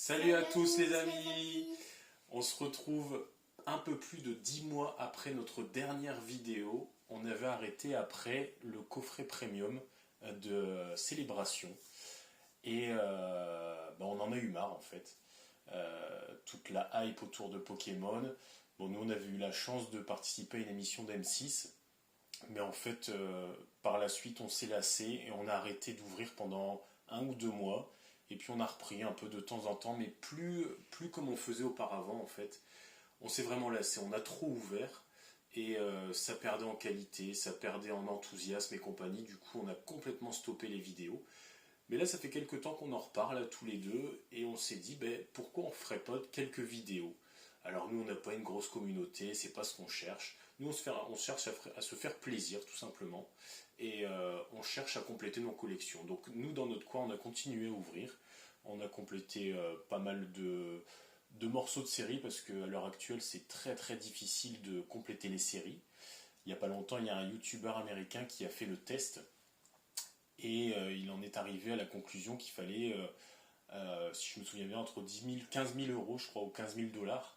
Salut à tous les amis. On se retrouve un peu plus de 10 mois après notre dernière vidéo. On avait arrêté après le coffret premium de Célébration. Et on en a eu marre en fait. Toute la hype autour de Pokémon. Bon, nous on avait eu la chance de participer à une émission d'M6. Mais en fait, par la suite, on s'est lassé et on a arrêté d'ouvrir pendant 1 ou 2 mois. Et puis on a repris un peu de temps en temps, mais plus comme on faisait auparavant en fait. On s'est vraiment lassé, on a trop ouvert et ça perdait en qualité, ça perdait en enthousiasme et compagnie. Du coup, on a complètement stoppé les vidéos. Mais là, ça fait quelques temps qu'on en reparle là, tous les deux et on s'est dit, pourquoi on ne ferait pas quelques vidéos? Alors nous, on n'a pas une grosse communauté, c'est pas ce qu'on cherche. Nous, on cherche à se faire plaisir, tout simplement. Et on cherche à compléter nos collections. Donc nous, dans notre coin, on a continué à ouvrir. On a complété pas mal de morceaux de séries, parce qu'à l'heure actuelle, c'est très très difficile de compléter les séries. Il n'y a pas longtemps, il y a un youtubeur américain qui a fait le test. Et il en est arrivé à la conclusion qu'il fallait, si je me souviens bien, entre 10 000, 15 000 euros, je crois, ou 15 000 dollars,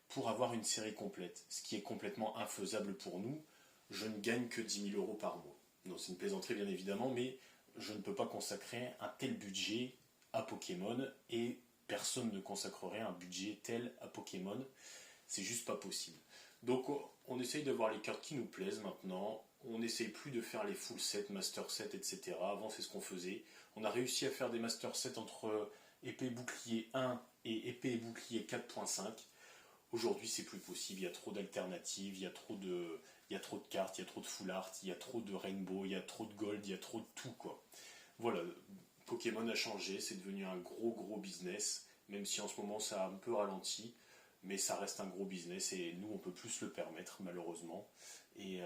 pour avoir une série complète, ce qui est complètement infaisable pour nous. Je ne gagne que 10 000 euros par mois. Non, c'est une plaisanterie bien évidemment, mais je ne peux pas consacrer un tel budget à Pokémon et personne ne consacrerait un budget tel à Pokémon. C'est juste pas possible. Donc on essaye d'avoir les cartes qui nous plaisent maintenant. On n'essaye plus de faire les full sets, master sets, etc. Avant c'est ce qu'on faisait. On a réussi à faire des master sets entre épée bouclier 1 et épée et bouclier 4.5. Aujourd'hui, c'est plus possible, il y a trop d'alternatives, il y a trop de cartes, il y a trop de full art, il y a trop de rainbow, il y a trop de gold, il y a trop de tout, quoi. Voilà, Pokémon a changé, c'est devenu un gros business, même si en ce moment ça a un peu ralenti, mais ça reste un gros business et nous on peut plus se le permettre malheureusement. Et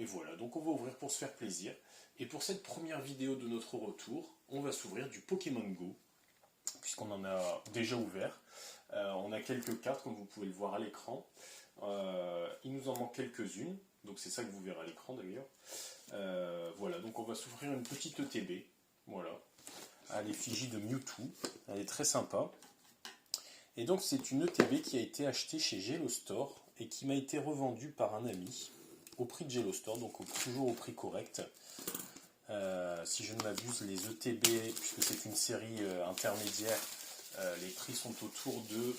voilà, donc on va ouvrir pour se faire plaisir. Et pour cette première vidéo de notre retour, on va s'ouvrir du Pokémon Go, puisqu'on en a déjà ouvert. On a quelques cartes, comme vous pouvez le voir à l'écran. Il nous en manque quelques-unes, donc c'est ça que vous verrez à l'écran d'ailleurs. Voilà, donc on va s'ouvrir une petite ETB, voilà, à l'effigie de Mewtwo. Elle est très sympa. Et donc c'est une ETB qui a été achetée chez Gelostore et qui m'a été revendue par un ami au prix de Gelostore, donc toujours au prix correct. Si je ne m'abuse, les ETB, puisque c'est une série intermédiaire, les prix sont autour de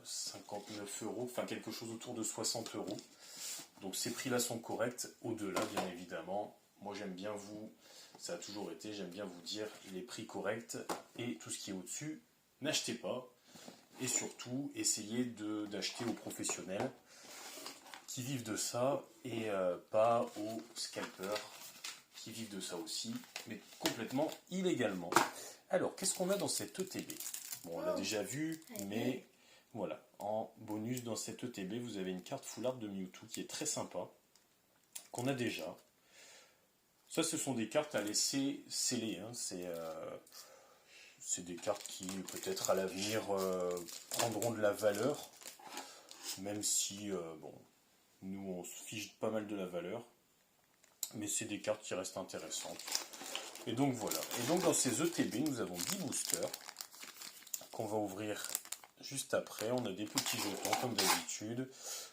59 euros, enfin quelque chose autour de 60 euros. Donc ces prix-là sont corrects. Au-delà, bien évidemment, moi j'aime bien ça a toujours été, j'aime bien vous dire les prix corrects, et tout ce qui est au-dessus, n'achetez pas. Et surtout, essayez d'acheter aux professionnels qui vivent de ça, et pas aux scalpers qui vivent de ça aussi, mais complètement illégalement. Alors, qu'est-ce qu'on a dans cette ETB? Bon, on l'a déjà vu, mais voilà. En bonus, dans cette ETB, vous avez une carte full art de Mewtwo qui est très sympa, qu'on a déjà. Ça, ce sont des cartes à laisser sceller. Hein. C'est des cartes qui, peut-être à l'avenir, prendront de la valeur, même si, nous, on se fiche pas mal de la valeur. Mais c'est des cartes qui restent intéressantes. Et donc voilà. Et donc dans ces ETB, nous avons 10 boosters qu'on va ouvrir juste après. On a des petits jetons comme d'habitude.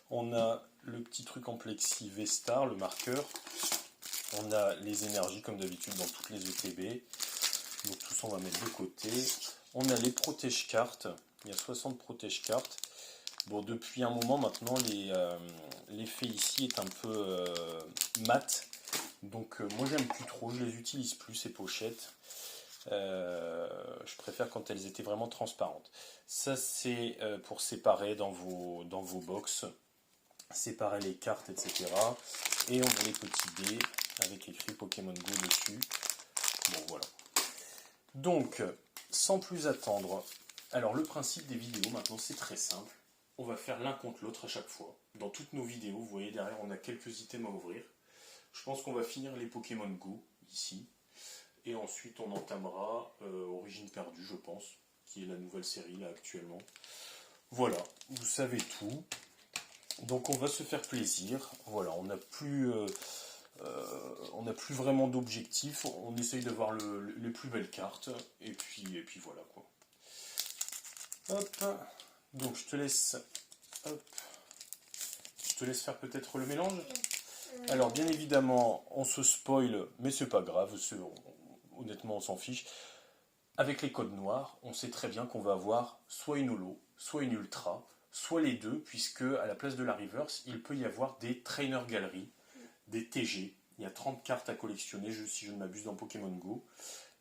On a le petit truc en plexi V-Star, le marqueur. On a les énergies comme d'habitude dans toutes les ETB. Donc tout ça on va mettre de côté. On a les protège cartes. Il y a 60 protège cartes. Bon, depuis un moment maintenant, l'effet ici est un peu mat. Donc moi j'aime plus trop, je les utilise plus ces pochettes. Je préfère quand elles étaient vraiment transparentes. Ça c'est pour séparer dans vos box, séparer les cartes, etc. Et on a les petits dés avec écrit Pokémon Go dessus. Bon voilà. Donc sans plus attendre, alors le principe des vidéos maintenant c'est très simple. On va faire l'un contre l'autre à chaque fois. Dans toutes nos vidéos, vous voyez derrière on a quelques items à ouvrir. Je pense qu'on va finir les Pokémon Go, ici. Et ensuite, on entamera Origine perdue, je pense, qui est la nouvelle série, là, actuellement. Voilà, vous savez tout. Donc, on va se faire plaisir. Voilà, on n'a plus vraiment d'objectif. On essaye d'avoir les plus belles cartes. Et puis voilà, quoi. Hop. Donc je te laisse... Hop. Je te laisse faire peut-être le mélange. Alors bien évidemment, on se spoil, mais c'est pas grave, honnêtement on s'en fiche. Avec les codes noirs, on sait très bien qu'on va avoir soit une holo, soit une ultra, soit les deux, puisque à la place de la reverse, il peut y avoir des trainer galeries, des TG. Il y a 30 cartes à collectionner, si je ne m'abuse, dans Pokémon Go.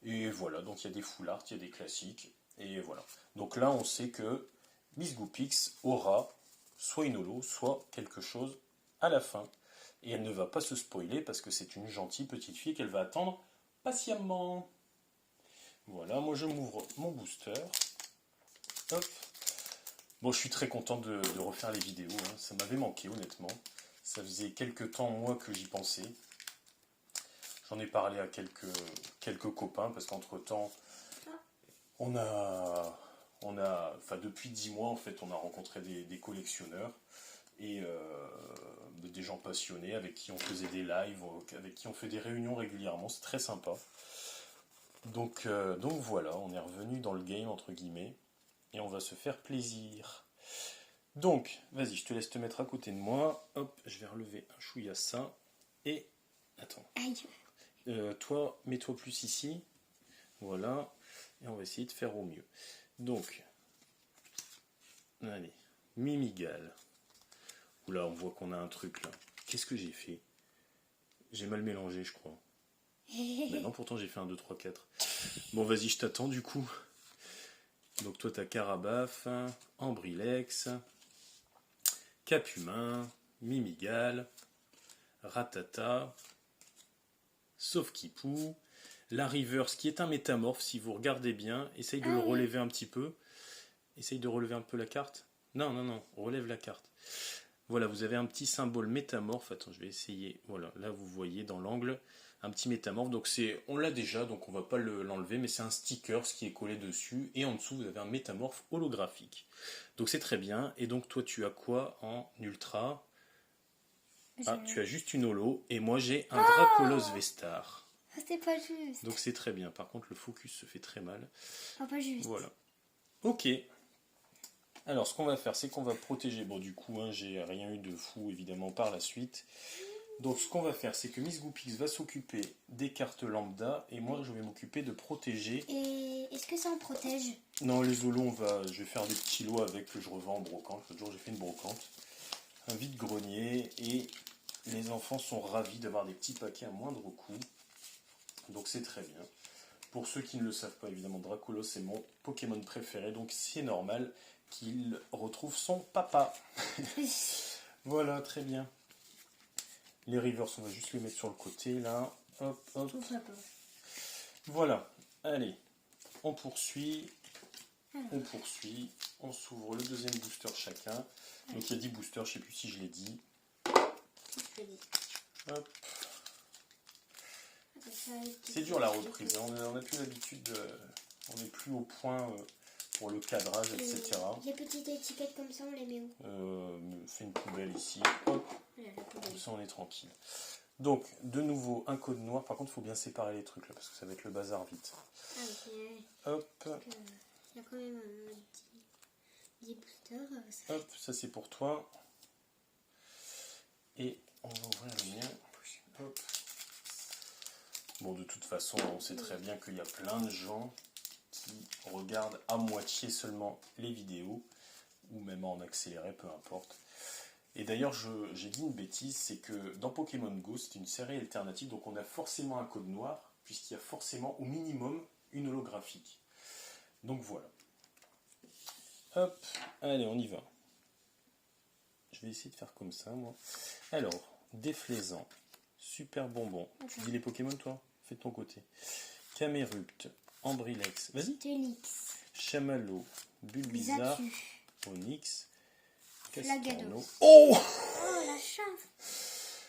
Et voilà, donc il y a des full art, il y a des classiques, et voilà. Donc là, on sait que Miss Goopix aura soit une holo, soit quelque chose à la fin. Et elle ne va pas se spoiler parce que c'est une gentille petite fille qu'elle va attendre patiemment. Voilà, moi je m'ouvre mon booster. Hop. Bon, je suis très content de refaire les vidéos. Hein. Ça m'avait manqué, honnêtement. Ça faisait quelques temps, moi, que j'y pensais. J'en ai parlé à quelques copains parce qu'entre-temps, enfin, depuis 10 mois, en fait, on a rencontré des collectionneurs et des gens passionnés avec qui on faisait des lives, avec qui on fait des réunions régulièrement. C'est très sympa. Donc voilà, on est revenu dans le game, entre guillemets, et on va se faire plaisir. Donc, vas-y, je te laisse te mettre à côté de moi. Hop, je vais relever un chouïa ça. Et, attends. Toi, mets-toi plus ici. Voilà. Et on va essayer de faire au mieux. Donc, allez, Mimigal. Oula, on voit qu'on a un truc là. Qu'est-ce que j'ai fait? J'ai mal mélangé, je crois. Ben non, pourtant j'ai fait un 2, 3, 4. Bon, vas-y, je t'attends du coup. Donc toi, t'as Carabaf, Ambrilex, Capumin, Mimigal, Ratata, Sauf-Kipou, la Reverse qui est un métamorphe, si vous regardez bien, essaye de le relever un petit peu. Essaye de relever un peu la carte. Non, relève la carte. Voilà, vous avez un petit symbole métamorphe. Attends, je vais essayer. Voilà, là vous voyez dans l'angle un petit métamorphe. Donc on l'a déjà, donc on va pas l'enlever, mais c'est un sticker ce qui est collé dessus. Et en dessous, vous avez un métamorphe holographique. Donc c'est très bien. Et donc toi, tu as quoi en ultra? Ah, tu as juste une holo. Et moi, j'ai un Dracolos Vestar. C'est pas juste. Donc c'est très bien. Par contre, le focus se fait très mal. Ah, pas juste. Voilà. Ok. Alors, ce qu'on va faire, c'est qu'on va protéger. Bon, du coup, hein, j'ai rien eu de fou, évidemment, par la suite. Donc, ce qu'on va faire, c'est que Miss Goopix va s'occuper des cartes lambda, et moi, je vais m'occuper de protéger. Et est-ce que ça en protège? Non, les holos, je vais faire des petits lots avec que je revends en brocante. L'autre jour, j'ai fait une brocante. Un vide-grenier, et les enfants sont ravis d'avoir des petits paquets à moindre coût. Donc, c'est très bien. Pour ceux qui ne le savent pas, évidemment, Dracolos, c'est mon Pokémon préféré, donc c'est normal qu'il retrouve son papa. Voilà, très bien. Les rivers, on va juste les mettre sur le côté, là. Hop, hop. Voilà, allez, on poursuit. On s'ouvre le deuxième booster chacun. Donc il y a 10 boosters, je ne sais plus si je l'ai dit. Hop. C'est dur la reprise, hein. On n'a plus l'habitude, on n'est plus au point pour le cadrage, etc. Les petites étiquettes comme ça, on les met où? Fais une poubelle ici, hop, comme ça on est tranquille. Donc, de nouveau, un code noir. Par contre, il faut bien séparer les trucs là, parce que ça va être le bazar vite. Ah, ok. Hop. Il y a quand même 10 boosters. Hop, ça c'est pour toi. Et on va ouvrir le mien. Hop. Bon, de toute façon, on sait très bien qu'il y a plein de gens qui regardent à moitié seulement les vidéos, ou même en accéléré, peu importe. Et d'ailleurs, j'ai dit une bêtise, c'est que dans Pokémon Go, c'est une série alternative, donc on a forcément un code noir, puisqu'il y a forcément au minimum une holographique. Donc voilà. Hop, allez, on y va. Je vais essayer de faire comme ça, moi. Alors, déflaisant, super bonbon. Tu dis les Pokémon, toi? Fais de ton côté. Camerupt, Ambrilex, vas-y. Chamallow, Bulbizarre, Onyx, Castorno. Oh, la chance!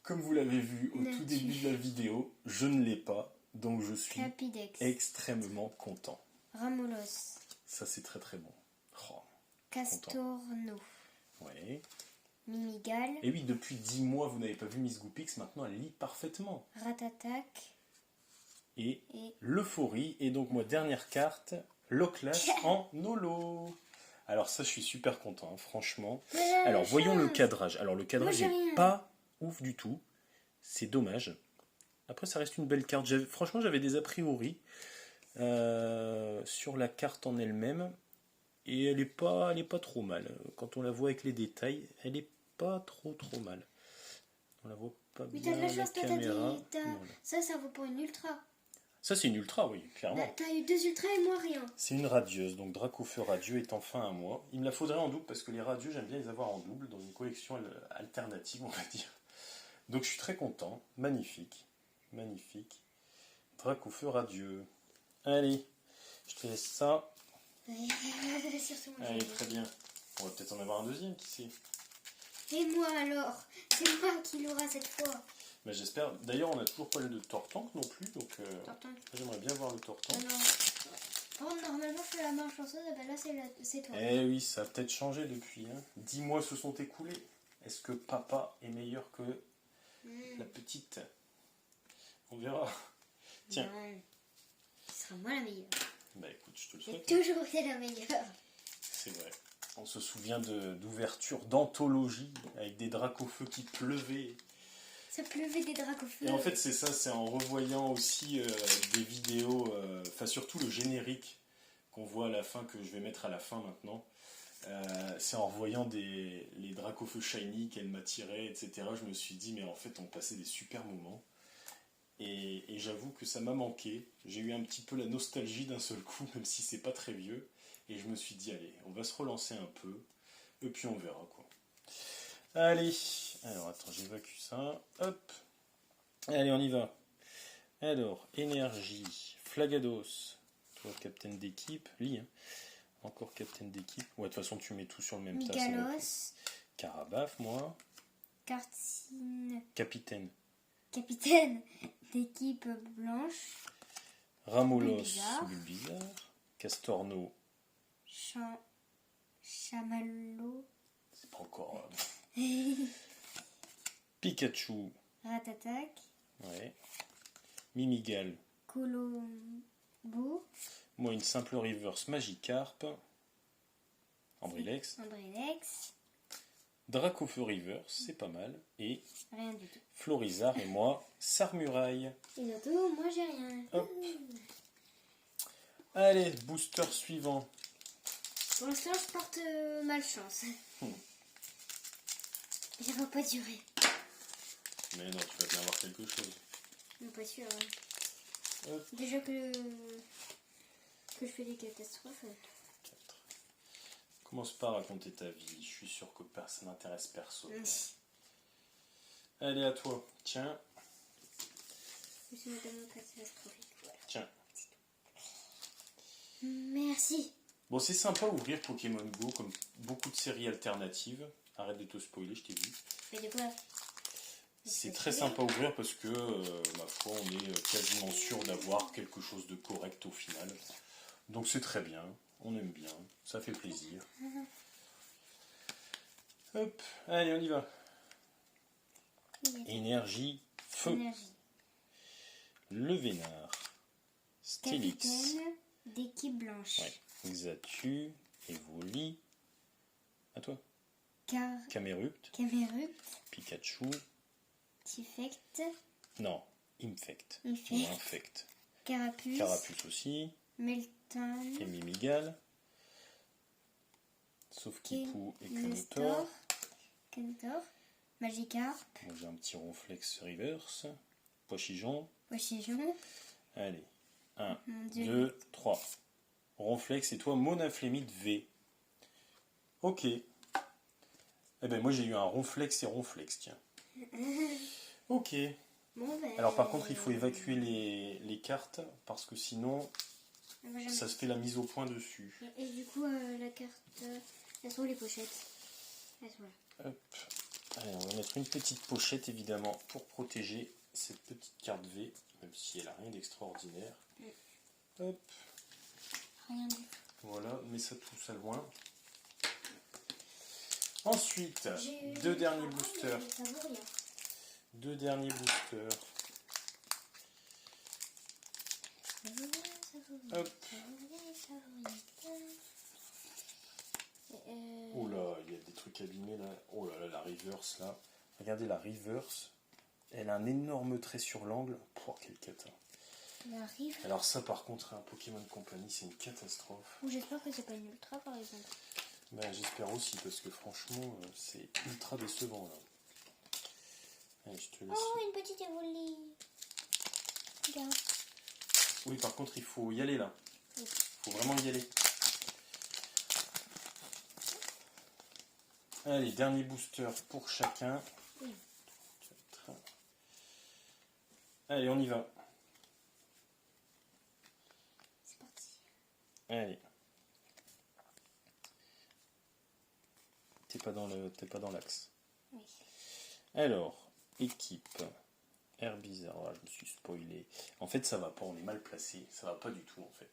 Comme vous l'avez vu au tout début de la vidéo, je ne l'ai pas, donc je suis extrêmement content. Ramolos. Ça c'est très très bon. Oh, Castorno. Ouais. Mimigal. Et oui, depuis 10 mois, vous n'avez pas vu Miss Goopix, maintenant elle lit parfaitement. Ratatac. Et l'euphorie. Et donc moi, dernière carte, Loclas en holo. Alors ça, je suis super content, hein, franchement. Mais j'ai Alors, la voyons le chance. cadrage. Alors, le cadrage j'ai n'est rien. pas ouf du tout. C'est dommage. Après, ça reste une belle carte. Franchement, j'avais des a priori sur la carte en elle-même. Et elle est pas trop mal. Quand on la voit avec les détails, elle est pas trop mal. On la voit pas Mais bien t'as de la à la chance, toi, caméra. t'as- Voilà. ça vaut pour une ultra. Ça, c'est une ultra, oui, clairement. T'as eu 2 ultras et moi rien. C'est une radieuse, donc Dracofeu radieux est enfin à moi. Il me la faudrait en double parce que les radieux, j'aime bien les avoir en double dans une collection alternative, on va dire. Donc je suis très content. Magnifique. Magnifique. Dracofeu radieux. Allez, je te laisse ça. Surtout moi, Allez, j'aime très bien. On va peut-être en avoir un deuxième, qui sait. bien. Et moi alors? C'est moi qui l'aura cette fois. Mais j'espère. D'ailleurs, on n'a toujours pas le Tortank non plus, donc T'entends? j'aimerais bien voir le Tortank. Non. Par contre, normalement, je fais la main chanceuse, et ben là, c'est toi. Eh oui, ça a peut-être changé depuis. Hein. 10 mois se sont écoulés. Est-ce que papa est meilleur que la petite? On verra. Tiens. Non. Ce sera moi la meilleure. Bah écoute, je te le J'ai souhaite. toujours été la meilleure. C'est vrai. On se souvient d'ouverture d'anthologie avec des Dracofeu qui pleuvaient. Ça pleuvait des dracofeux. Et en fait, c'est ça, c'est en revoyant aussi des vidéos, enfin surtout le générique qu'on voit à la fin, que je vais mettre à la fin maintenant. C'est en revoyant les Dracofeu Shiny qu'elle m'a tiré, etc. Je me suis dit, mais en fait, on passait des super moments. Et j'avoue que ça m'a manqué. J'ai eu un petit peu la nostalgie d'un seul coup, même si c'est pas très vieux. Et je me suis dit, allez, on va se relancer un peu. Et puis on verra quoi. Allez, alors attends, j'évacue ça. Hop. Allez, on y va. Alors, énergie, Flagados. Toi, capitaine d'équipe. Lis, hein. Encore capitaine d'équipe. Ouais, de toute façon, tu mets tout sur le même tas. Migalos. Carabaf, moi. Cartine. Capitaine. Capitaine d'équipe blanche. Ramolos, Bulbizarre. Bulbizarre. Castorno. Chamallow. C'est pas encore. Pikachu. Ratatac. Ouais. Mimigal. Colombo. Moi, une simple reverse Magikarp. Ambrilex. Andrelex. Dracofeu reverse, c'est pas mal. Et Rien du tout. Florizard et moi, Sarmuraille. Et bientôt, moi j'ai rien. Hop. Allez, booster suivant. Pour l'instant, je porte malchance. Ça va pas durer. Mais non, tu vas bien avoir quelque chose. Non, pas sûr. Hein. Hop. Déjà que je fais des catastrophes. 4. Commence pas à raconter ta vie. Je suis sûr que ça n'intéresse personne. Allez, à toi. Tiens. Je suis madame catastrophique. Voilà. Tiens. Merci. Bon, c'est sympa ouvrir Pokémon Go comme beaucoup de séries alternatives. Arrête de te spoiler, je t'ai vu. Mais de quoi? C'est très sympa à ouvrir parce que, ma foi, on est quasiment sûr d'avoir quelque chose de correct au final. Donc c'est très bien, on aime bien, ça fait plaisir. Hop, allez, on y va. Énergie, feu. Énergie. Le Vénard. Stélix. Capitaine d'équipe blanche. Ouais. Xatu, Evoli. À toi. Camerupt. Camerupt. Pikachu. Tifect. Non, Infect. Infect. Ou Infect. Carapuce. Carapuce aussi. Melton. Et Mimigal. Sauf Kipou et Nestor. Kenetor. Magikarp. Moi j'ai un petit Ronflex reverse. Poichijon. Poichijon. Allez. 1, Mon Dieu. 2, 3. Ronflex et toi Monaflémite V. Ok. Eh ben moi j'ai eu un Ronflex et Ronflex, tiens. Ok. Bon, ben, Alors par contre il faut évacuer les cartes parce que sinon ça se fait la mise au point dessus. Et du coup, la carte, elles sont où les pochettes? Elles sont là. Hop. Allez, on va mettre une petite pochette évidemment pour protéger cette petite carte V, même si elle n'a rien d'extraordinaire. Hop. Rien du tout. Voilà, mets ça tout ça loin. Ensuite, deux derniers boosters. Ça vaut rien. Deux derniers boosters. Ça vaut rien, ça vaut rien. Hop. Ça vaut rien, ça vaut rien. est abîmée là. Oh là là, la reverse là. Regardez la reverse. Elle a un énorme trait sur l'angle. Oh, quelle cata. La rive. Alors ça par contre, un Pokémon Company, c'est une catastrophe. Ou j'espère que c'est pas une ultra par exemple. Ben, j'espère aussi, parce que franchement, c'est ultra décevant là. Allez, je te laisse. Oh, une petite évolue. Regarde. Oui, par contre, il faut y aller là. Oui. Il faut vraiment y aller. Allez, dernier booster pour chacun. Oui. Allez, on y va. C'est parti. Allez. T'es pas dans l'axe. Oui. Alors, équipe. Herbizarre, voilà, je me suis spoilé. En fait, ça va pas, on est mal placé. Ça va pas du tout, en fait.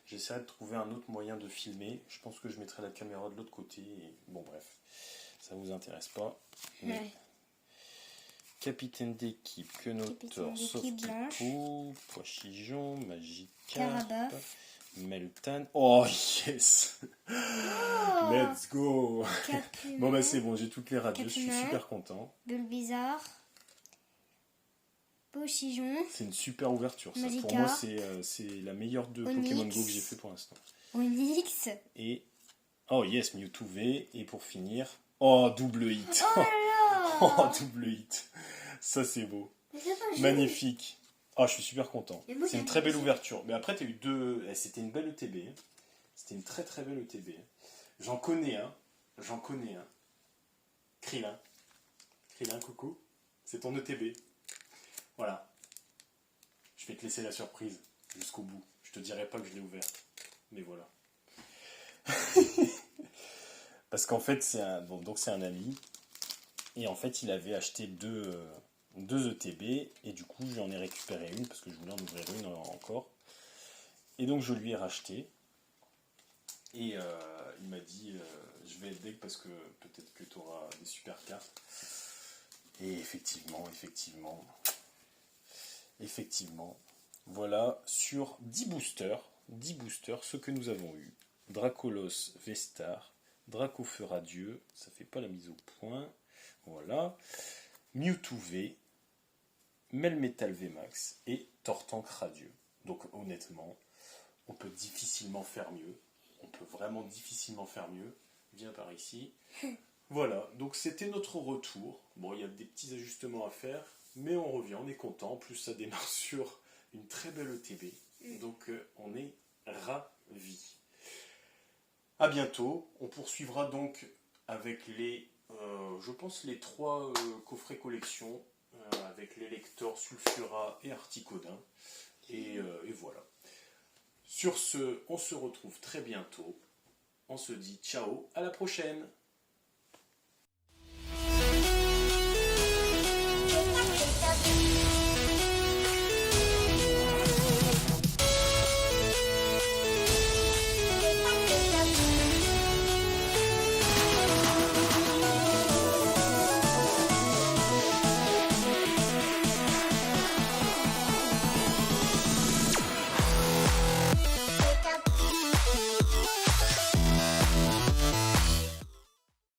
J'essaierai de trouver un autre moyen de filmer. Je pense que je mettrai la caméra de l'autre côté. Et... Bon, bref. Ça vous intéresse pas. Mais... Ouais. Capitaine d'équipe, Quenotor, Softipou, Poichijon, Magikarp, Carabof. Meltan. Oh yes! Oh, Let's go! Capumin. Bon bah c'est bon, j'ai toutes les radios, je suis Capumin. super content. Bulbizarre. Pochijon. C'est une super ouverture ça. Magikarp. Pour moi c'est la meilleure de Onix. Pokémon Go que j'ai fait pour l'instant. Onyx. Et oh yes, Mewtwo V. Et pour finir, oh double hit! Oh là là. Oh double hit! Ça c'est beau. Mais c'est pas joli. Magnifique. Ah, je suis super content. Mais moi, C'est une très belle ouverture. Mais après, tu as eu deux. C'était une belle ETB. Hein. C'était une très très belle ETB. J'en connais un. J'en connais un. Krillin. Krillin, coucou. C'est ton ETB. Voilà. Je vais te laisser la surprise jusqu'au bout. Je te dirai pas que je l'ai ouverte. Mais voilà. Parce qu'en fait, c'est un. Bon, donc c'est un ami. Et en fait, il avait acheté deux ETB, et du coup j'en ai récupéré une parce que je voulais en ouvrir une encore, et donc je lui ai racheté, et il m'a dit je vais être deck parce que peut-être que tu auras des super cartes, et effectivement voilà, sur 10 boosters ce que nous avons eu: Dracolos Vestar, Dracofeu Radieux, ça fait pas la mise au point, voilà, Mewtwo V, Melmetal VMAX et Tortank Radieux. Donc honnêtement, on peut difficilement faire mieux. On peut vraiment difficilement faire mieux. Viens par ici. Voilà, donc c'était notre retour. Bon, il y a des petits ajustements à faire, mais on revient, on est content. En plus, ça démarre sur une très belle ETB. Donc on est ravis. À bientôt. On poursuivra donc avec les... je pense les 3 coffrets collection avec l'Elector, Sulfura et Articodin. Et voilà. Sur ce, on se retrouve très bientôt. On se dit ciao, à la prochaine!